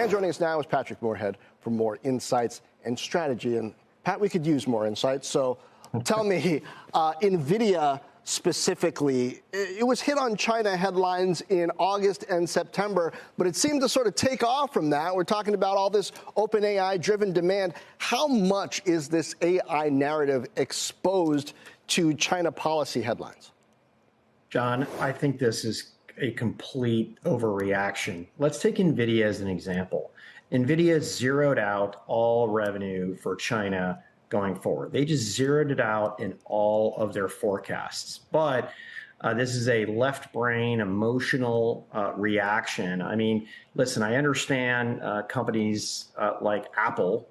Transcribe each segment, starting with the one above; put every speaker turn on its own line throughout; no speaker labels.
And joining us now is Patrick Moorhead for more insights and strategy. And Pat, we could use more insights. So tell me, Nvidia specifically, it was hit on China headlines in August and September, but it seemed to sort of take off from that. We're talking about all this OpenAI-driven demand. How much is this AI narrative exposed to China policy headlines?
John, I think this is a complete overreaction. Let's take NVIDIA as an example. NVIDIA zeroed out all revenue for China going forward. They just zeroed it out in all of their forecasts. But this is a left brain emotional reaction. I mean, listen, I understand companies like Apple,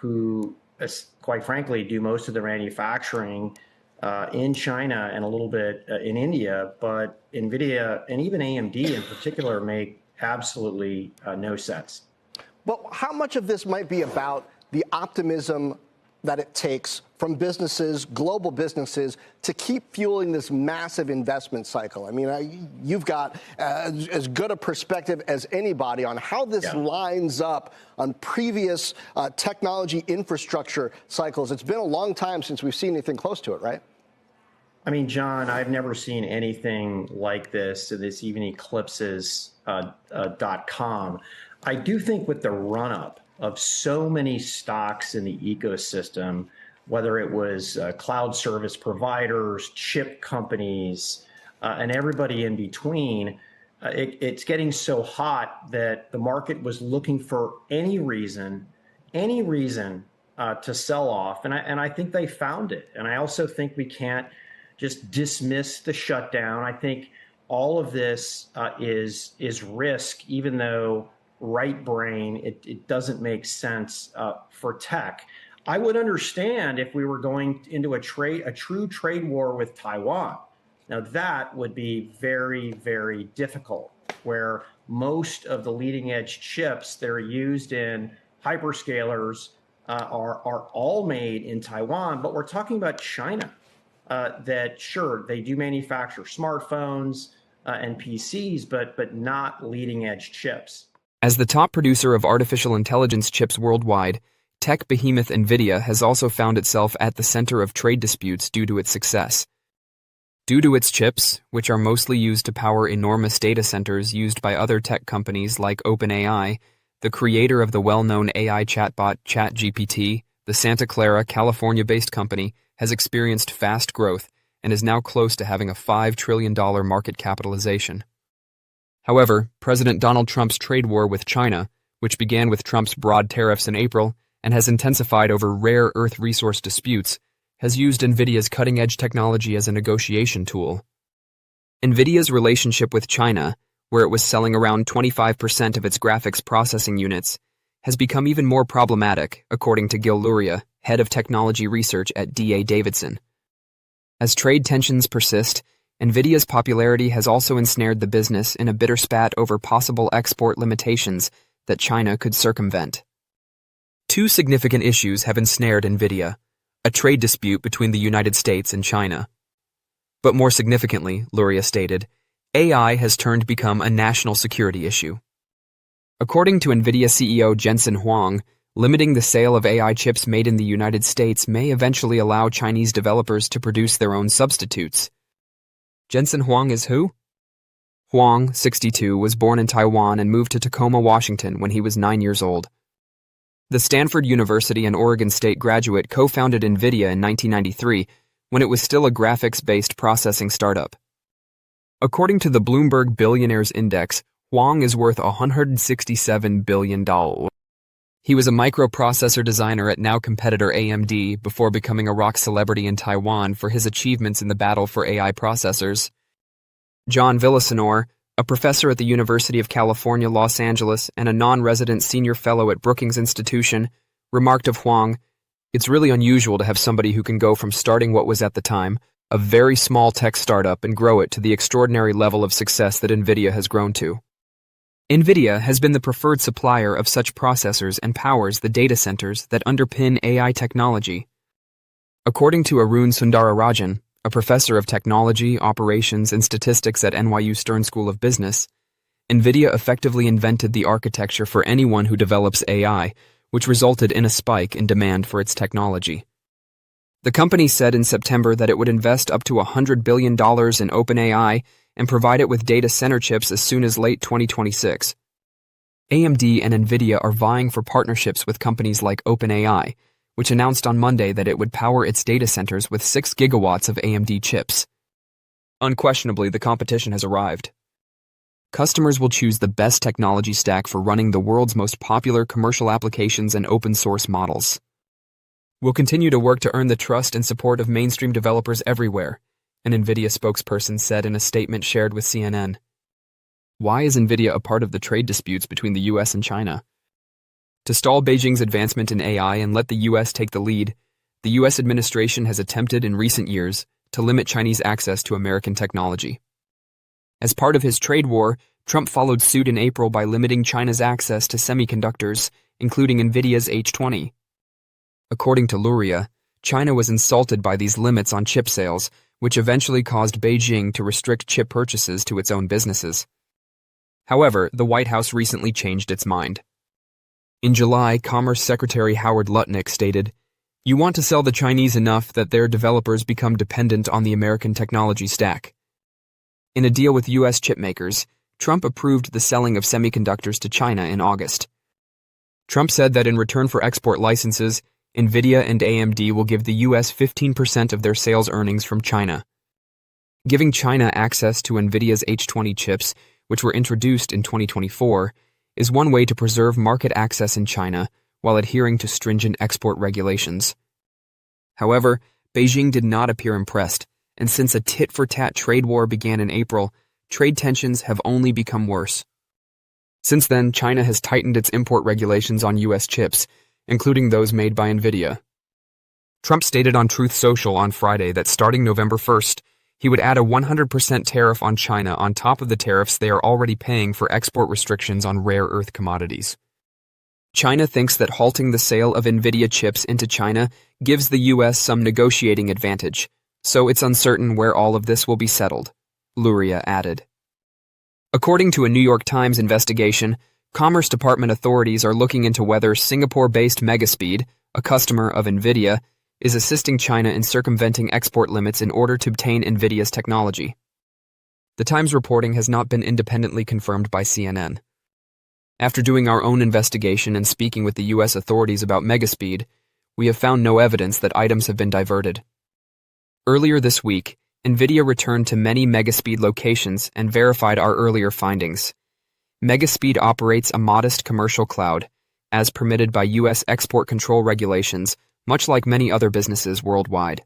who quite frankly do most of their manufacturing in China and a little bit in India, but NVIDIA and even AMD in particular make absolutely no sense.
But how much of this might be about the optimism that it takes from businesses, global businesses, to keep fueling this massive investment cycle? I mean, you've got as good a perspective as anybody on how this lines up on previous technology infrastructure cycles. It's been a long time since we've seen anything close to it, right?
I mean, John, I've never seen anything like this. So this even eclipses .com. I do think with the run-up of so many stocks in the ecosystem, whether it was cloud service providers, chip companies, and everybody in between, it's getting so hot that the market was looking for any reason to sell off. And I think they found it. And I also think we can't just dismiss the shutdown. I think all of this is risk, even though right brain, it doesn't make sense for tech. I would understand if we were going into a true trade war with Taiwan. Now that would be very, very difficult, where most of the leading edge chips that are used in hyperscalers are all made in Taiwan. But we're talking about China, that sure, they do manufacture smartphones and PCs, but not leading edge chips.
As the top producer of artificial intelligence chips worldwide, tech behemoth Nvidia has also found itself at the center of trade disputes due to its success. Due to its chips, which are mostly used to power enormous data centers used by other tech companies like OpenAI, the creator of the well-known AI chatbot ChatGPT, the Santa Clara, California-based company, has experienced fast growth and is now close to having a $5 trillion market capitalization. However, President Donald Trump's trade war with China, which began with Trump's broad tariffs in April and has intensified over rare earth resource disputes, has used Nvidia's cutting-edge technology as a negotiation tool. Nvidia's relationship with China, where it was selling around 25% of its graphics processing units, has become even more problematic, according to Gil Luria, head of technology research at D.A. Davidson. As trade tensions persist, Nvidia's popularity has also ensnared the business in a bitter spat over possible export limitations that China could circumvent. Two significant issues have ensnared Nvidia: a trade dispute between the United States and China. But more significantly, Luria stated, AI has turned become a national security issue. According to Nvidia CEO Jensen Huang, limiting the sale of AI chips made in the United States may eventually allow Chinese developers to produce their own substitutes. Jensen Huang is who? Huang, 62, was born in Taiwan and moved to Tacoma, Washington when he was 9 years old. The Stanford University and Oregon State graduate co-founded Nvidia in 1993 when it was still a graphics-based processing startup. According to the Bloomberg Billionaires Index, Huang is worth $167 billion. He was a microprocessor designer at now competitor AMD before becoming a rock celebrity in Taiwan for his achievements in the battle for AI processors. John Villasenor, a professor at the University of California, Los Angeles, and a non-resident senior fellow at Brookings Institution, remarked of Huang, "It's really unusual to have somebody who can go from starting what was at the time a very small tech startup and grow it to the extraordinary level of success that Nvidia has grown to." Nvidia has been the preferred supplier of such processors and powers the data centers that underpin AI technology. According to Arun Sundararajan, a professor of technology, operations, and statistics at NYU Stern School of Business, Nvidia effectively invented the architecture for anyone who develops AI, which resulted in a spike in demand for its technology. The company said in September that it would invest up to $100 billion in OpenAI and provide it with data center chips as soon as late 2026. AMD and Nvidia are vying for partnerships with companies like OpenAI, which announced on Monday that it would power its data centers with 6 gigawatts of AMD chips. Unquestionably, the competition has arrived. Customers will choose the best technology stack for running the world's most popular commercial applications and open-source models. We'll continue to work to earn the trust and support of mainstream developers everywhere, an Nvidia spokesperson said in a statement shared with CNN. Why is Nvidia a part of the trade disputes between the US and China? To stall Beijing's advancement in AI and let the US take the lead, the US administration has attempted in recent years to limit Chinese access to American technology. As part of his trade war, Trump followed suit in April by limiting China's access to semiconductors, including Nvidia's H20. According to Luria, China was insulted by these limits on chip sales, which eventually caused Beijing to restrict chip purchases to its own businesses. However, the White House recently changed its mind. In July, Commerce Secretary Howard Lutnick stated, "You want to sell the Chinese enough that their developers become dependent on the American technology stack." In a deal with U.S. chipmakers, Trump approved the selling of semiconductors to China in August. Trump said that in return for export licenses, Nvidia and AMD will give the U.S. 15% of their sales earnings from China. Giving China access to Nvidia's H20 chips, which were introduced in 2024, is one way to preserve market access in China while adhering to stringent export regulations. However, Beijing did not appear impressed, and since a tit-for-tat trade war began in April, trade tensions have only become worse. Since then, China has tightened its import regulations on U.S. chips, including those made by Nvidia. Trump stated on Truth Social on Friday that starting November 1st, he would add a 100% tariff on China on top of the tariffs they are already paying for export restrictions on rare earth commodities. China thinks that halting the sale of Nvidia chips into China gives the U.S. some negotiating advantage, so it's uncertain where all of this will be settled, Luria added. According to a New York Times investigation, Commerce Department authorities are looking into whether Singapore-based Megaspeed, a customer of Nvidia, is assisting China in circumventing export limits in order to obtain Nvidia's technology. The Times reporting has not been independently confirmed by CNN. After doing our own investigation and speaking with the U.S. authorities about Megaspeed, we have found no evidence that items have been diverted. Earlier this week, Nvidia returned to many Megaspeed locations and verified our earlier findings. Megaspeed operates a modest commercial cloud, as permitted by U.S. export control regulations, much like many other businesses worldwide.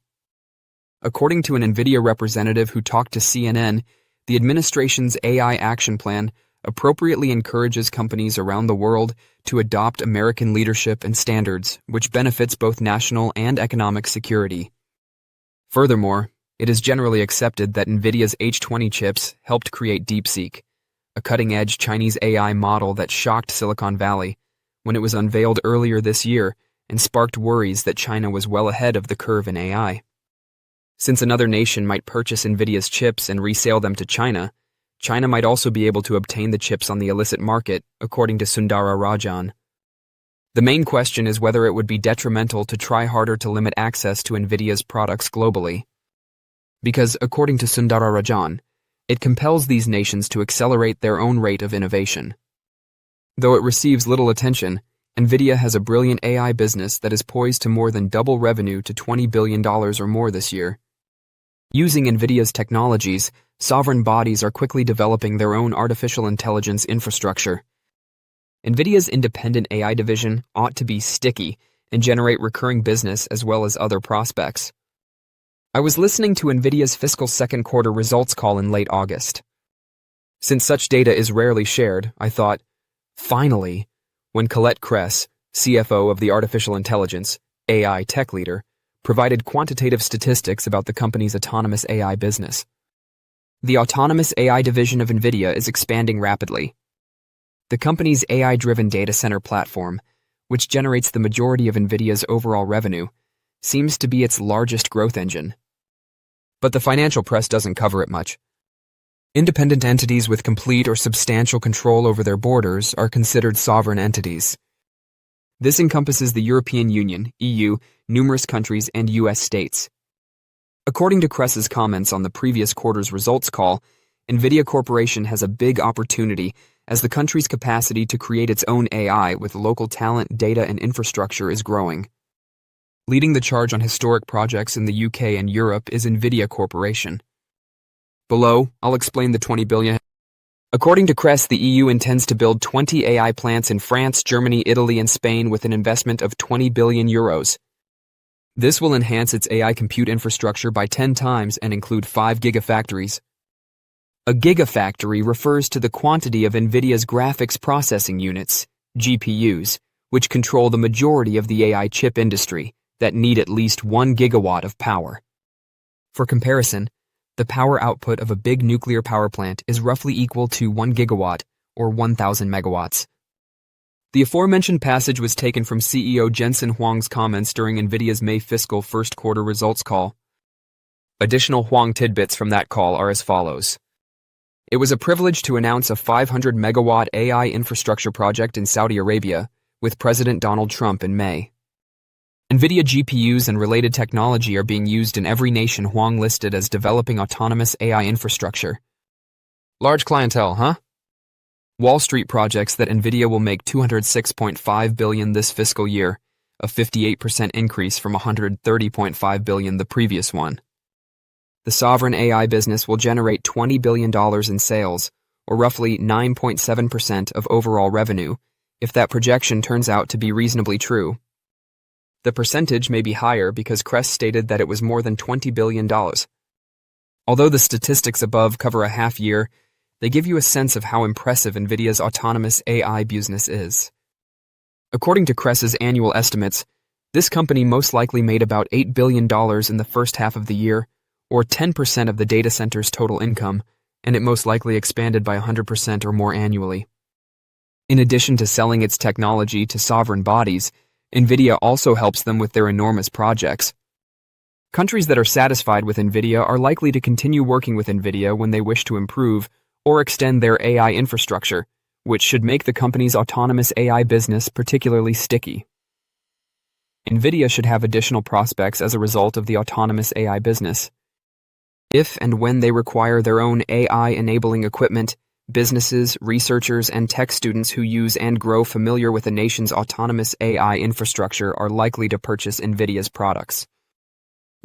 According to an Nvidia representative who talked to CNN, the administration's AI action plan appropriately encourages companies around the world to adopt American leadership and standards, which benefits both national and economic security. Furthermore, it is generally accepted that Nvidia's H20 chips helped create DeepSeek, a cutting-edge Chinese AI model that shocked Silicon Valley when it was unveiled earlier this year and sparked worries that China was well ahead of the curve in AI. Since another nation might purchase Nvidia's chips and resale them to China, China might also be able to obtain the chips on the illicit market, according to Sundara Rajan. The main question is whether it would be detrimental to try harder to limit access to Nvidia's products globally. Because, according to Sundara Rajan, it compels these nations to accelerate their own rate of innovation. Though it receives little attention, Nvidia has a brilliant AI business that is poised to more than double revenue to $20 billion or more this year. Using Nvidia's technologies, sovereign bodies are quickly developing their own artificial intelligence infrastructure. Nvidia's independent AI division ought to be sticky and generate recurring business as well as other prospects. I was listening to Nvidia's fiscal second quarter results call in late August. Since such data is rarely shared, I thought, finally, when Colette Kress, CFO of the Artificial Intelligence, AI tech leader, provided quantitative statistics about the company's autonomous AI business. The autonomous AI division of Nvidia is expanding rapidly. The company's AI-driven data center platform, which generates the majority of Nvidia's overall revenue, seems to be its largest growth engine. But the financial press doesn't cover it much. Independent entities with complete or substantial control over their borders are considered sovereign entities. This encompasses the European Union, EU, numerous countries, and U.S. states. According to Kress's comments on the previous quarter's results call, Nvidia Corporation has a big opportunity as the country's capacity to create its own AI with local talent, data, and infrastructure is growing. Leading the charge on historic projects in the UK and Europe is Nvidia Corporation. Below, I'll explain the $20 billion. According to Kress, the EU intends to build 20 AI plants in France, Germany, Italy, and Spain with an investment of 20 billion euros. This will enhance its AI compute infrastructure by 10 times and include 5 gigafactories. A gigafactory refers to the quantity of Nvidia's graphics processing units, GPUs, which control the majority of the AI chip industry, that need at least 1 gigawatt of power. For comparison, the power output of a big nuclear power plant is roughly equal to 1 gigawatt, or 1,000 megawatts. The aforementioned passage was taken from CEO Jensen Huang's comments during Nvidia's May fiscal first quarter results call. Additional Huang tidbits from that call are as follows. It was a privilege to announce a 500-megawatt AI infrastructure project in Saudi Arabia with President Donald Trump in May. Nvidia GPUs and related technology are being used in every nation Huang listed as developing autonomous AI infrastructure. Large clientele, huh? Wall Street projects that Nvidia will make $206.5 billion this fiscal year, a 58% increase from $130.5 billion the previous one. The sovereign AI business will generate $20 billion in sales, or roughly 9.7% of overall revenue, if that projection turns out to be reasonably true. The percentage may be higher because Kress stated that it was more than $20 billion. Although the statistics above cover a half year, they give you a sense of how impressive Nvidia's autonomous AI business is. According to Kress's annual estimates, this company most likely made about $8 billion in the first half of the year, or 10% of the data center's total income, and it most likely expanded by 100% or more annually. In addition to selling its technology to sovereign bodies, Nvidia also helps them with their enormous projects. Countries that are satisfied with Nvidia are likely to continue working with Nvidia when they wish to improve or extend their AI infrastructure, which should make the company's autonomous AI business particularly sticky. Nvidia should have additional prospects as a result of the autonomous AI business. If and when they require their own AI-enabling equipment, businesses, researchers, and tech students who use and grow familiar with the nation's autonomous AI infrastructure are likely to purchase Nvidia's products.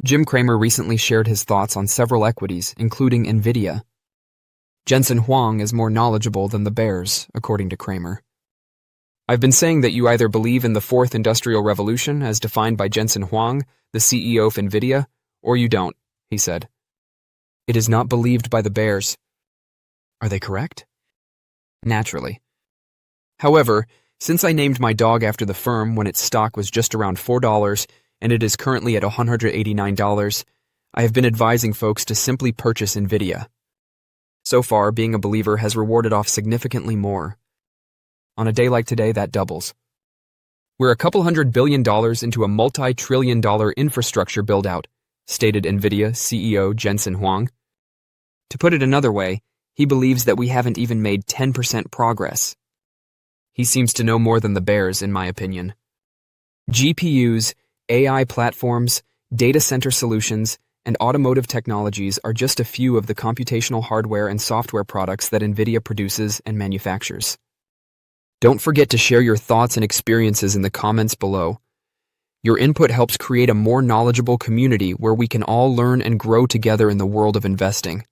Jim Cramer recently shared his thoughts on several equities, including Nvidia. Jensen Huang is more knowledgeable than the bears, according to Cramer. I've been saying that you either believe in the fourth industrial revolution as defined by Jensen Huang, the CEO of Nvidia, or you don't, he said. It is not believed by the bears. Are they correct? Naturally. However, since I named my dog after the firm when its stock was just around $4 and it is currently at $189, I have been advising folks to simply purchase Nvidia. So far, being a believer has rewarded off significantly more. On a day like today, that doubles. We're a couple $100 billion into a multi-trillion-dollar infrastructure build-out, stated Nvidia CEO Jensen Huang. To put it another way, he believes that we haven't even made 10% progress. He seems to know more than the bears, in my opinion. GPUs, AI platforms, data center solutions, and automotive technologies are just a few of the computational hardware and software products that Nvidia produces and manufactures. Don't forget to share your thoughts and experiences in the comments below. Your input helps create a more knowledgeable community where we can all learn and grow together in the world of investing.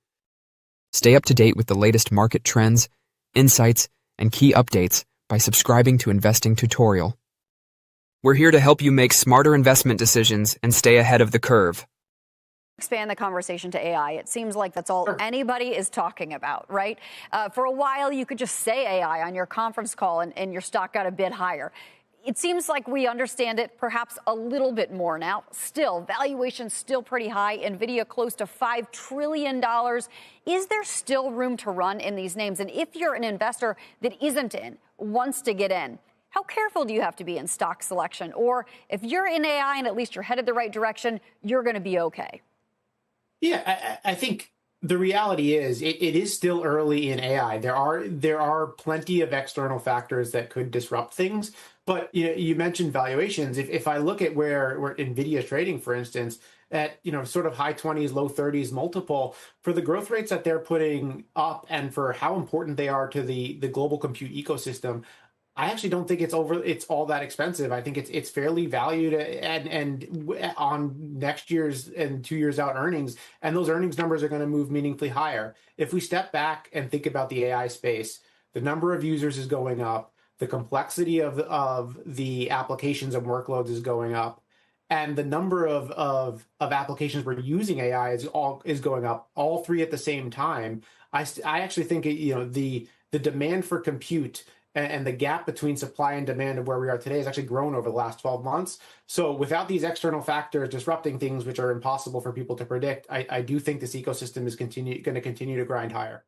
Stay up to date with the latest market trends, insights, and key updates by subscribing to Investing Tutorial. We're here to help you make smarter investment decisions and stay ahead of the curve.
Expand the conversation to AI. It seems like that's all anybody is talking about, right? For a while, you could just say AI on your conference call and your stock got a bit higher. It seems like we understand it perhaps a little bit more now. Still, valuation's still pretty high. Nvidia close to $5 trillion. Is there still room to run in these names? And if you're an investor that isn't in, wants to get in, how careful do you have to be in stock selection? Or if you're in AI and at least you're headed the right direction, you're going to be okay?
Yeah, I think The reality is it is still early in AI. There are plenty of external factors that could disrupt things. But you mentioned valuations. If I look at where Nvidia is trading, for instance, at sort of high 20s, low 30s multiple, for the growth rates that they're putting up and for how important they are to the global compute ecosystem, I actually don't think it's all that expensive. I think it's fairly valued and on next year's and 2 years out earnings, and those earnings numbers are going to move meaningfully higher. If we step back and think about the AI space, the number of users is going up, the complexity of the applications and workloads is going up, and the number of applications we're using AI is going up, all three at the same time. I actually think the demand for compute and the gap between supply and demand of where we are today has actually grown over the last 12 months. So without these external factors disrupting things, which are impossible for people to predict, I do think this ecosystem is going to continue to grind higher.